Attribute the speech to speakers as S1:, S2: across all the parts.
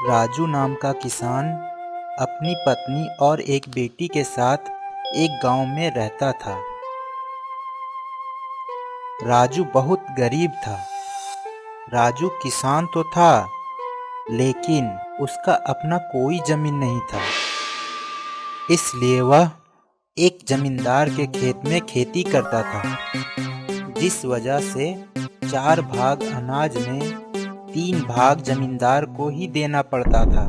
S1: राजू नाम का किसान अपनी पत्नी और एक बेटी के साथ एक गांव में रहता था। राजू बहुत गरीब था। राजू किसान तो था, लेकिन उसका अपना कोई जमीन नहीं था। इसलिए वह एक जमींदार के खेत में खेती करता था, जिस वजह से 4 भाग अनाज में 3 भाग जमींदार को ही देना पड़ता था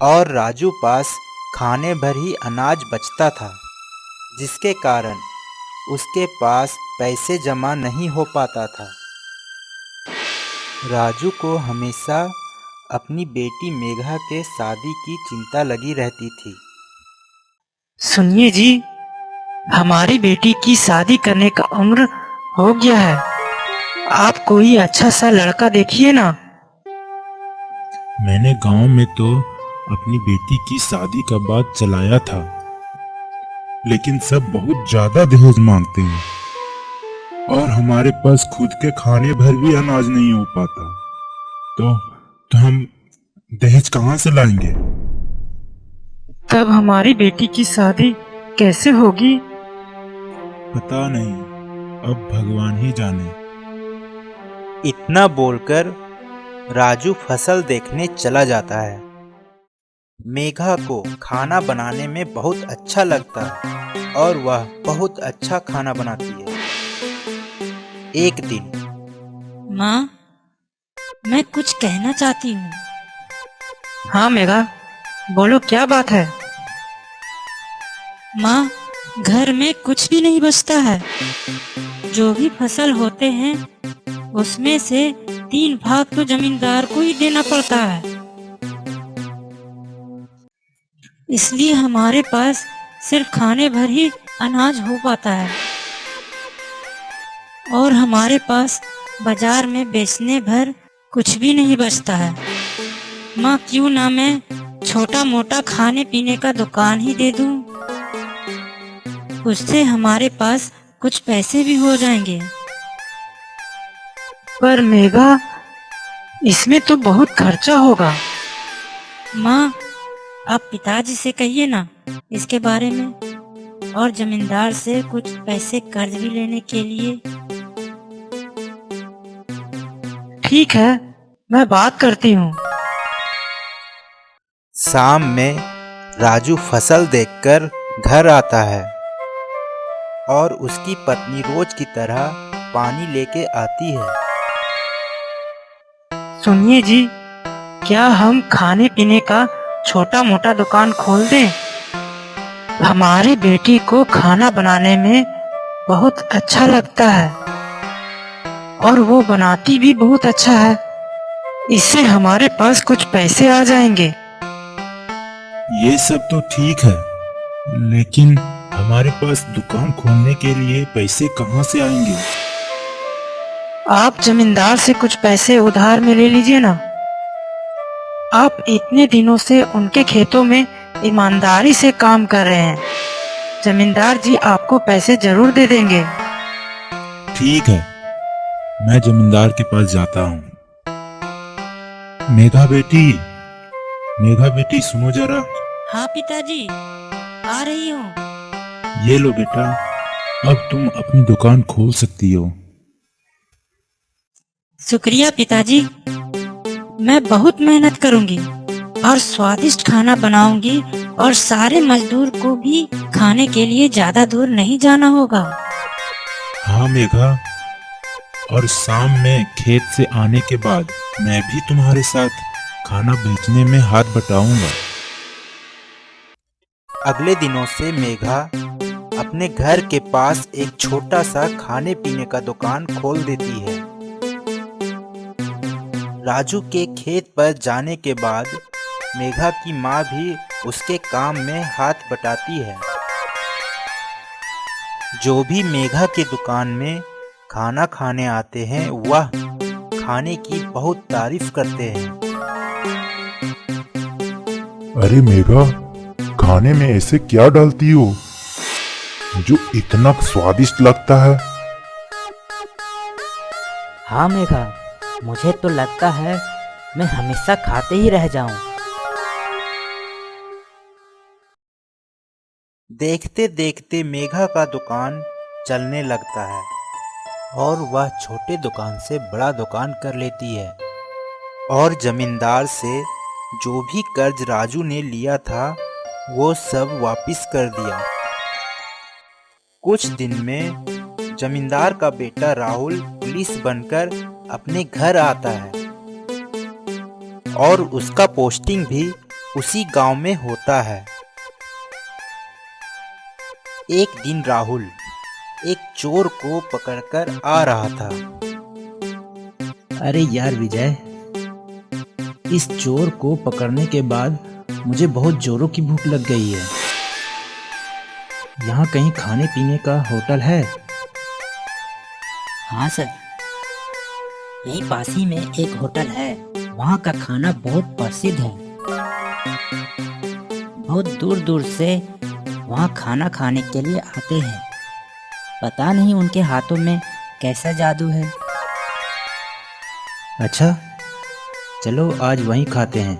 S1: और राजू पास खाने भर ही अनाज बचता था, जिसके कारण उसके पास पैसे जमा नहीं हो पाता था। राजू को हमेशा अपनी बेटी मेघा के शादी की चिंता लगी रहती थी।
S2: सुनिए जी, हमारी बेटी की शादी करने का उम्र हो गया है। आप कोई अच्छा सा लड़का देखिए ना।
S3: मैंने गांव में तो अपनी बेटी की शादी का बात चलाया था, लेकिन सब बहुत ज्यादा दहेज मांगते हैं और हमारे पास खुद के खाने भर भी अनाज नहीं हो पाता। तो हम दहेज कहाँ से लाएंगे?
S2: तब हमारी बेटी की शादी कैसे होगी?
S3: पता नहीं, अब भगवान ही जाने।
S1: इतना बोलकर राजू फसल देखने चला जाता है। मेघा को खाना बनाने में बहुत अच्छा लगता है और वह बहुत अच्छा खाना बनाती है। एक दिन
S4: माँ, मैं कुछ कहना चाहती हूँ।
S2: हाँ मेघा, बोलो क्या बात है?
S4: माँ, घर में कुछ भी नहीं बचता है। जो भी फसल होते हैं उसमें से 3 भाग तो जमींदार को ही देना पड़ता है। इसलिए हमारे पास सिर्फ खाने भर ही अनाज हो पाता है और हमारे पास बाजार में बेचने भर कुछ भी नहीं बचता है। माँ, क्यों ना मैं छोटा मोटा खाने पीने का दुकान ही दे दूं? उससे हमारे पास कुछ पैसे भी हो जाएंगे।
S2: पर मेघा, इसमें तो बहुत खर्चा होगा।
S4: माँ, आप पिताजी से कहिए ना इसके बारे में, और जमींदार से कुछ पैसे कर्ज भी लेने के लिए।
S2: ठीक है, मैं बात करती हूँ।
S1: शाम में राजू फसल देखकर घर आता है और उसकी पत्नी रोज की तरह पानी लेके आती है।
S2: सुनिए जी, क्या हम खाने पीने का छोटा मोटा दुकान खोल दें? हमारी बेटी को खाना बनाने में बहुत अच्छा लगता है और वो बनाती भी बहुत अच्छा है। इससे हमारे पास कुछ पैसे आ जाएंगे।
S3: ये सब तो ठीक है, लेकिन हमारे पास दुकान खोलने के लिए पैसे कहाँ से आएंगे?
S2: आप जमींदार से कुछ पैसे उधार में ले लीजिए ना। आप इतने दिनों से उनके खेतों में ईमानदारी से काम कर रहे हैं। जमींदार जी आपको पैसे जरूर दे देंगे।
S3: ठीक है, मैं जमींदार के पास जाता हूँ। मेघा बेटी सुनो जरा।
S4: हाँ पिताजी, आ रही हूँ।
S3: ये लो बेटा, अब तुम अपनी दुकान खोल सकती हो।
S4: शुक्रिया पिताजी, मैं बहुत मेहनत करूंगी और स्वादिष्ट खाना बनाऊंगी और सारे मजदूर को भी खाने के लिए ज्यादा दूर नहीं जाना होगा।
S3: हाँ मेघा, और शाम में खेत से आने के बाद मैं भी तुम्हारे साथ खाना बेचने में हाथ बटाऊंगा।
S1: अगले दिनों से मेघा अपने घर के पास एक छोटा सा खाने पीने का दुकान खोल देती है। राजू के खेत पर जाने के बाद मेघा की माँ भी उसके काम में हाथ बटाती है। जो भी मेघा के दुकान में खाना खाने आते हैं वह खाने की बहुत तारीफ करते हैं।
S5: अरे मेघा, खाने में ऐसे क्या डालती हो जो इतना स्वादिष्ट लगता है?
S6: हाँ मेघा, मुझे तो लगता है मैं हमेशा खाते ही रह जाऊं।
S1: देखते देखते मेघा का दुकान चलने लगता है और वह छोटे दुकान से बड़ा दुकान कर लेती है और जमींदार से जो भी कर्ज राजू ने लिया था वो सब वापस कर दिया। कुछ दिन में जमींदार का बेटा राहुल पुलिस बनकर अपने घर आता है और उसका पोस्टिंग भी उसी गांव में होता है। एक दिन राहुल एक चोर को पकड़कर आ रहा था।
S7: अरे यार विजय, इस चोर को पकड़ने के बाद मुझे बहुत जोरों की भूख लग गई है। यहाँ कहीं खाने पीने का होटल है?
S4: हाँ सर, यहीं पास ही में एक होटल है। वहाँ का खाना बहुत प्रसिद्ध है। बहुत दूर दूर से वहाँ खाना खाने के लिए आते हैं। पता नहीं उनके हाथों में कैसा जादू है।
S7: अच्छा, चलो आज वहीं खाते हैं।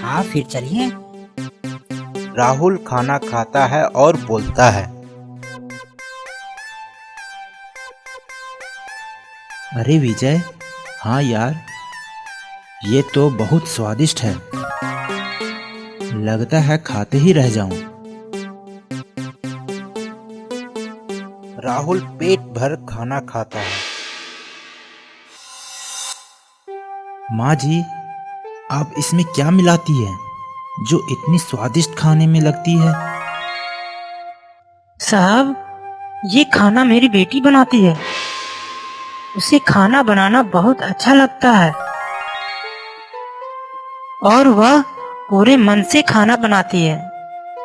S4: हाँ फिर चलिए।
S1: राहुल खाना खाता है और बोलता है,
S7: अरे विजय, हाँ यार, ये तो बहुत स्वादिष्ट है। लगता है खाते ही रह जाऊं।
S1: राहुल पेट भर खाना खाता है।
S7: माँ जी, आप इसमें क्या मिलाती है जो इतनी स्वादिष्ट खाने में लगती है?
S2: साहब, ये खाना मेरी बेटी बनाती है। उसे खाना बनाना बहुत अच्छा लगता है और वह पूरे मन से खाना बनाती है,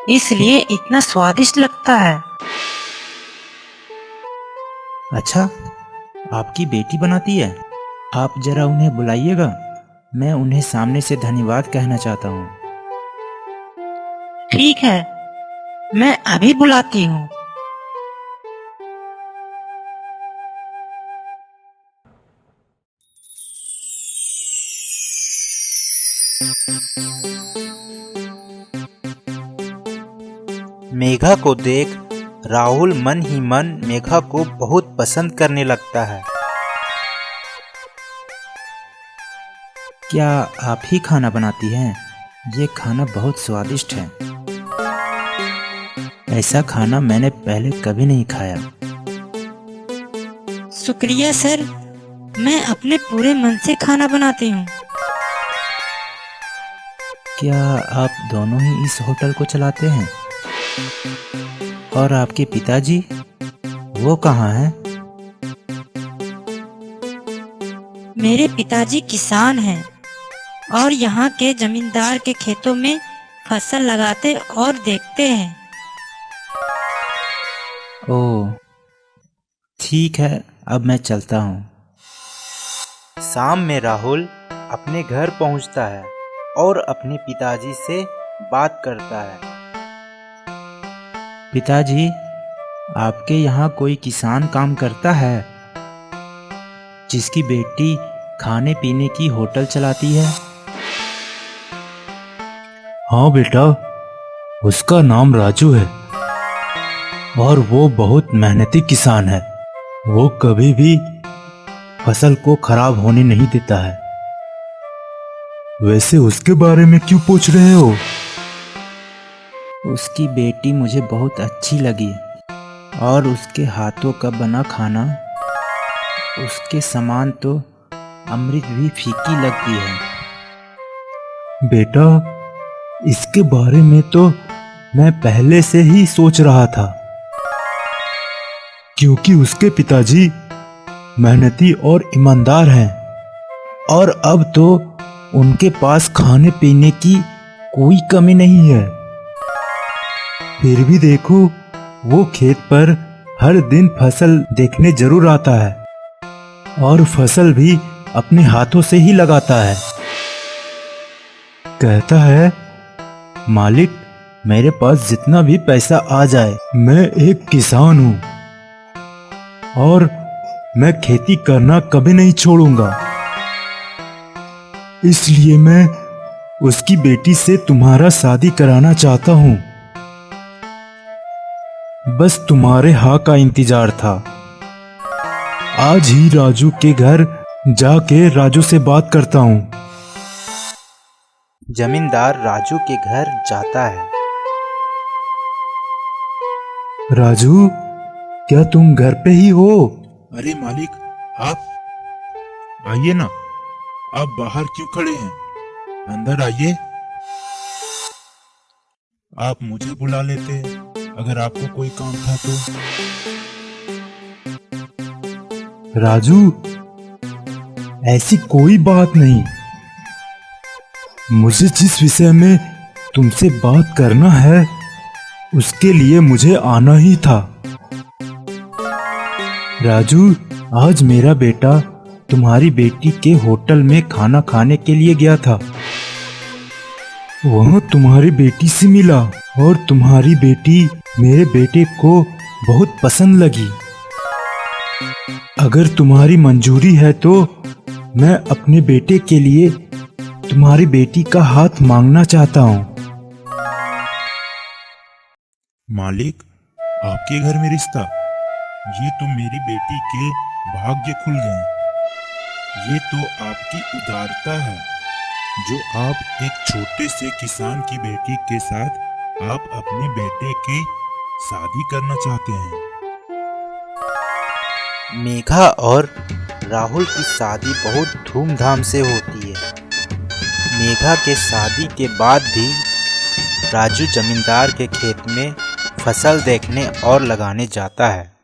S2: इसलिए इतना स्वादिष्ट लगता है।
S7: अच्छा, आपकी बेटी बनाती है? आप जरा उन्हें बुलाइएगा, मैं उन्हें सामने से धन्यवाद कहना चाहता हूँ।
S2: ठीक है, मैं अभी बुलाती हूँ।
S1: मेघा को देख राहुल मन ही मन मेघा को बहुत पसंद करने लगता है।
S7: क्या आप ही खाना बनाती हैं? ये खाना बहुत स्वादिष्ट है। ऐसा खाना मैंने पहले कभी नहीं खाया।
S4: शुक्रिया सर, मैं अपने पूरे मन से खाना बनाती हूँ।
S7: क्या आप दोनों ही इस होटल को चलाते हैं? और आपके पिताजी, वो कहाँ हैं?
S4: मेरे पिताजी किसान हैं और यहाँ के जमींदार के खेतों में फसल लगाते और देखते हैं।
S7: ओह, ठीक है, अब मैं चलता हूँ।
S1: शाम में राहुल अपने घर पहुंचता है और अपने पिताजी से बात करता है।
S7: पिताजी, आपके यहाँ कोई किसान काम करता है जिसकी बेटी खाने पीने की होटल चलाती है? हाँ बेटा, उसका नाम राजू है और वो बहुत मेहनती किसान है। वो कभी भी फसल को खराब होने नहीं देता है। वैसे उसके बारे में क्यों पूछ रहे हो? उसकी बेटी मुझे बहुत अच्छी लगी और उसके हाथों का बना खाना, उसके समान तो अमृत भी फीकी लगती है। बेटा, इसके बारे में तो मैं पहले से ही सोच रहा था, क्योंकि उसके पिताजी मेहनती और ईमानदार हैं और अब तो उनके पास खाने पीने की कोई कमी नहीं है। फिर भी देखो, वो खेत पर हर दिन फसल देखने जरूर आता है और फसल भी अपने हाथों से ही लगाता है। कहता है, मालिक, मेरे पास जितना भी पैसा आ जाए, मैं एक किसान हूं और मैं खेती करना कभी नहीं छोड़ूंगा। इसलिए मैं उसकी बेटी से तुम्हारा शादी कराना चाहता हूं। बस तुम्हारे हाँ का इंतजार था। आज ही राजू के घर जाके राजू से बात करता हूं।
S1: जमींदार राजू के घर जाता है।
S7: राजू, क्या तुम घर पे ही हो?
S3: अरे मालिक, आप आइए ना। आप बाहर क्यों खड़े हैं? अंदर आइए। आप मुझे बुला लेते अगर आपको कोई काम था तो।
S7: राजू, ऐसी कोई बात नहीं। मुझे जिस विषय में तुमसे बात करना है उसके लिए मुझे आना ही था। राजू, आज मेरा बेटा तुम्हारी बेटी के होटल में खाना खाने के लिए गया था। वह तुम्हारी बेटी से मिला और तुम्हारी बेटी मेरे बेटे को बहुत पसंद लगी। अगर तुम्हारी मंजूरी है तो मैं अपने बेटे के लिए तुम्हारी बेटी का हाथ मांगना चाहता हूँ।
S3: मालिक, आपके घर में रिश्ता? ये तो मेरी बेटी के भाग्य खुल गए। ये तो आपकी उदारता है जो आप एक छोटे से किसान की बेटी के साथ आप अपने बेटे की शादी करना चाहते हैं।
S1: मेघा और राहुल की शादी बहुत धूमधाम से होती है। मेघा के शादी के बाद भी राजू जमींदार के खेत में फसल देखने और लगाने जाता है।